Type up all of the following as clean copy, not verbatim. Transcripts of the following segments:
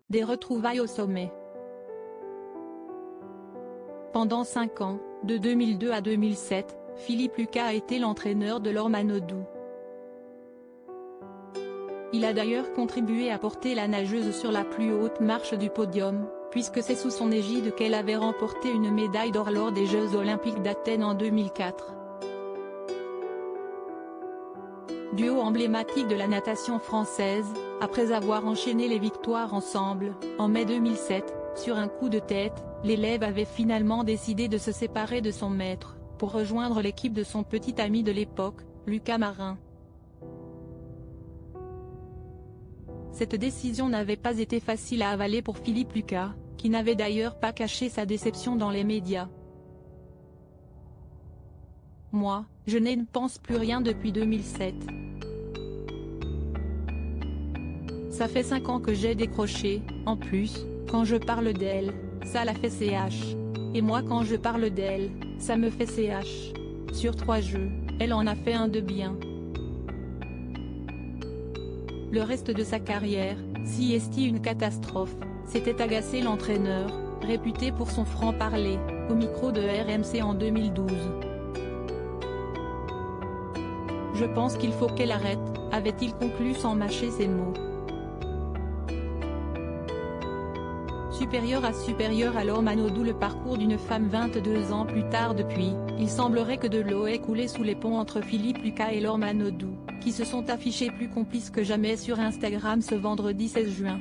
Des retrouvailles au sommet. Pendant 5 ans, de 2002 à 2007, Philippe Lucas a été l'entraîneur de Laure Manodou. Il a d'ailleurs contribué à porter la nageuse sur la plus haute marche du podium, puisque c'est sous son égide qu'elle avait remporté une médaille d'or lors des Jeux Olympiques d'Athènes en 2004. Duo emblématique de la natation française, après avoir enchaîné les victoires ensemble, en mai 2007, sur un coup de tête, l'élève avait finalement décidé de se séparer de son maître, pour rejoindre l'équipe de son petit ami de l'époque, Lucas Marin. Cette décision n'avait pas été facile à avaler pour Philippe Lucas, qui n'avait d'ailleurs pas caché sa déception dans les médias. Moi, je ne pense plus rien depuis 2007. Ça fait 5 ans que j'ai décroché, en plus, quand je parle d'elle, ça la fait CH. Et moi quand je parle d'elle, ça me fait CH. Sur 3 jeux, elle en a fait un de bien. Le reste de sa carrière, si est une catastrophe, s'était agacé l'entraîneur, réputé pour son franc-parler, au micro de RMC en 2012. Je pense qu'il faut qu'elle arrête, avait-il conclu sans mâcher ses mots. Supérieur à Laure Manodou. Le parcours d'une femme 22 ans plus tard. Depuis, il semblerait que de l'eau ait coulé sous les ponts entre Philippe Lucas et Laure Manodou, qui se sont affichés plus complices que jamais sur Instagram ce vendredi 16 juin.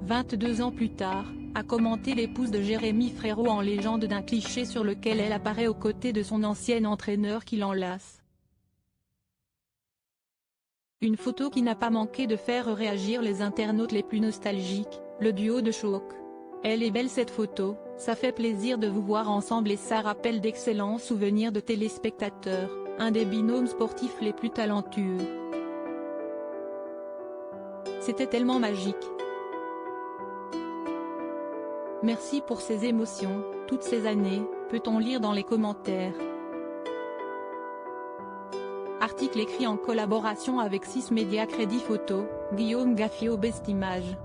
22 ans plus tard, a commenté l'épouse de Jérémy Frérot en légende d'un cliché sur lequel elle apparaît aux côtés de son ancien entraîneur qui l'enlace. Une photo qui n'a pas manqué de faire réagir les internautes les plus nostalgiques, le duo de choc. Elle est belle cette photo, ça fait plaisir de vous voir ensemble et ça rappelle d'excellents souvenirs de téléspectateurs, un des binômes sportifs les plus talentueux. C'était tellement magique. Merci pour ces émotions, toutes ces années, peut-on lire dans les commentaires. Article écrit en collaboration avec 6 médias. Crédit photo, Guillaume Gaffio. Best Image.